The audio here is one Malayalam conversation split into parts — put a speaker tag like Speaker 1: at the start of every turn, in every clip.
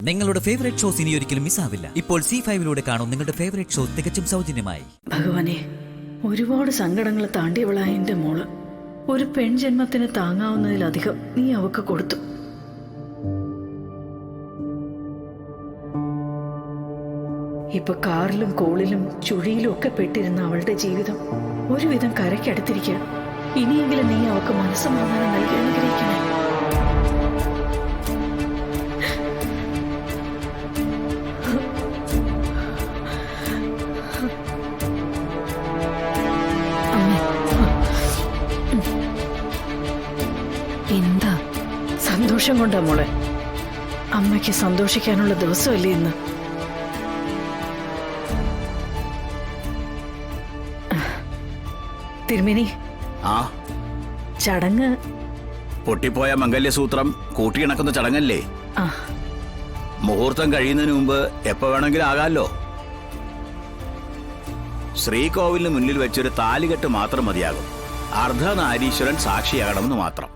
Speaker 1: നിങ്ങളുടെ ഫേവറേറ്റ് ഷോസ് ഇനി ഒരിക്കലും മിസ്സാവില്ല. ഇപ്പോൾ C5-ലൂടെ കാണും നിങ്ങളുടെ ഫേവറേറ്റ് ഷോ തികച്ചും സൗജന്യമായി.
Speaker 2: ഭഗവാനെ, ഒരുപാട് സങ്കടങ്ങൾ താണ്ടിയവളായ എന്റെ മോള് ഒരു പെൺജന്മത്തിന് താങ്ങാവുന്നതിലധികം നീ അവക്ക് കൊടുത്തു. ഇപ്പൊ കാറിലും കോളിലും ചുഴിയിലും ഒക്കെ പെട്ടിരുന്ന അവളുടെ ജീവിതം ഒരുവിധം കരയ്ക്കടുത്തിരിക്കുക. ഇനിയെങ്കിലും നീ അവക്ക് മനസ്സമാധാനം നൽകി അനുഗ്രഹിക്കണേ.
Speaker 3: എന്താ?
Speaker 2: സന്തോഷം കൊണ്ടാ മോളെ. അമ്മയ്ക്ക് സന്തോഷിക്കാനുള്ള ദിവസമല്ലേ ഇന്ന്. തിരുമേനി, ചടങ്ങ്
Speaker 4: പൊട്ടിപ്പോയ മംഗല്യസൂത്രം കൂട്ടിയിണക്കുന്ന ചടങ്ങല്ലേ? മുഹൂർത്തം കഴിയുന്നതിന് മുമ്പ് എപ്പോ വേണമെങ്കിലും ആകാമല്ലോ. ശ്രീകോവിലിന് മുന്നിൽ വെച്ചൊരു താലികെട്ട് മാത്രം മതിയാകും. അർദ്ധനാരീശ്വരൻ സാക്ഷിയാകണമെന്ന് മാത്രം.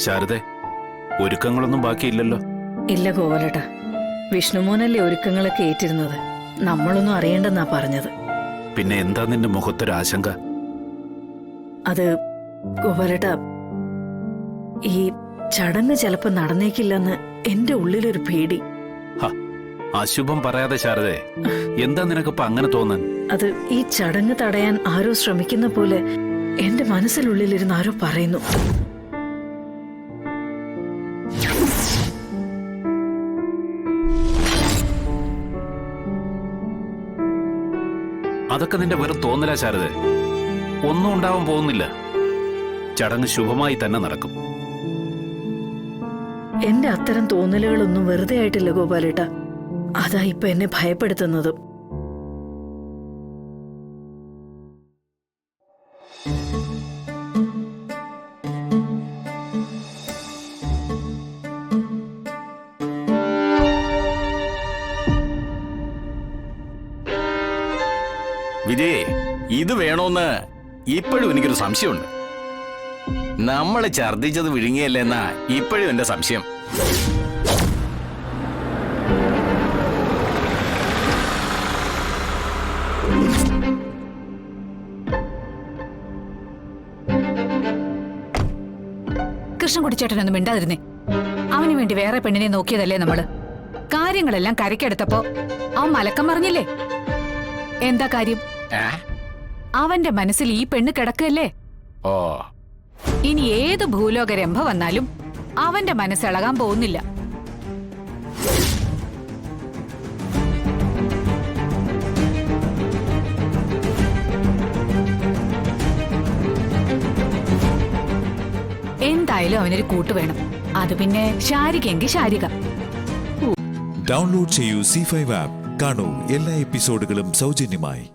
Speaker 5: ശാരദേ, ഒരുക്കങ്ങളൊന്നും ബാക്കിയില്ലല്ലോ?
Speaker 2: ഇല്ല ഗോപാലേട്ടാ, വിഷ്ണുമോനല്ലേ ഒരുക്കങ്ങളൊക്കെ ഏറ്റിരുന്നത്. നമ്മളൊന്നും അറിയണ്ടെന്നാ പറഞ്ഞത്.
Speaker 5: പിന്നെ എന്താ നിന്റെ മുഖത്തൊരാശങ്ക?
Speaker 2: അത് ഗോപാലേട്ടാ, ഈ ചടങ്ങ് ചിലപ്പോ നടന്നേക്കില്ലെന്ന് എന്റെ ഉള്ളിലൊരു പേടി.
Speaker 5: അശുഭം പറയാതെ ശാരദേ, എന്താ നിനക്കിപ്പോ അങ്ങനെ തോന്നാൻ?
Speaker 2: അത് ഈ ചടങ്ങ് തടയാൻ ആരോ ശ്രമിക്കുന്ന പോലെ എന്റെ മനസ്സിലുള്ളിലിരുന്ന് ആരോ പറയുന്നു.
Speaker 5: അതൊക്കെ നിന്റെ വെറും തോന്നലാ ശാരദേ. ഒന്നും ഉണ്ടാവാൻ പോകുന്നില്ല. ചടങ്ങ് ശുഭമായി തന്നെ നടക്കും.
Speaker 2: എന്റെ അത്തരം തോന്നലുകളൊന്നും വെറുതെ ആയിട്ടില്ല ഗോപാലേട്ട. അതാ ഇപ്പൊ എന്നെ ഭയപ്പെടുത്തുന്നതും.
Speaker 4: വിജയേ, ഇത് വേണോന്ന് ഇപ്പോഴും എനിക്കൊരു സംശയമുണ്ട്. നമ്മള് ഛർദിച്ചത് വിഴുങ്ങിയല്ലെന്നാ ഇപ്പോഴും എന്റെ സംശയം.
Speaker 3: കൃഷ്ണൻകുട്ടിച്ചേട്ടനൊന്നും മിണ്ടാതിരുന്നേ. അവന് വേണ്ടി വേറെ പെണ്ണിനെ നോക്കിയതല്ലേ നമ്മള്. കാര്യങ്ങളെല്ലാം കരയ്ക്കെടുത്തപ്പോ അവൻ മലക്കം പറഞ്ഞില്ലേ? എന്താ കാര്യം? അവന്റെ മനസ്സിൽ ഈ പെണ്ണ് കിടക്കല്ലേ. ഇനി ഏത് ഭൂലോക രംഭ വന്നാലും അവന്റെ മനസ്സിളകാൻ പോകുന്നില്ല. എന്തായാലും അവനൊരു കൂട്ട് വേണം. അത് പിന്നെ ശാരികയെങ്കിൽ ശാരിക.
Speaker 6: ഡൗൺലോഡ് ചെയ്യൂ C5 ആപ്പ്. കാണൂ എല്ലാ എപ്പിസോഡുകളും സൗജന്യമായി.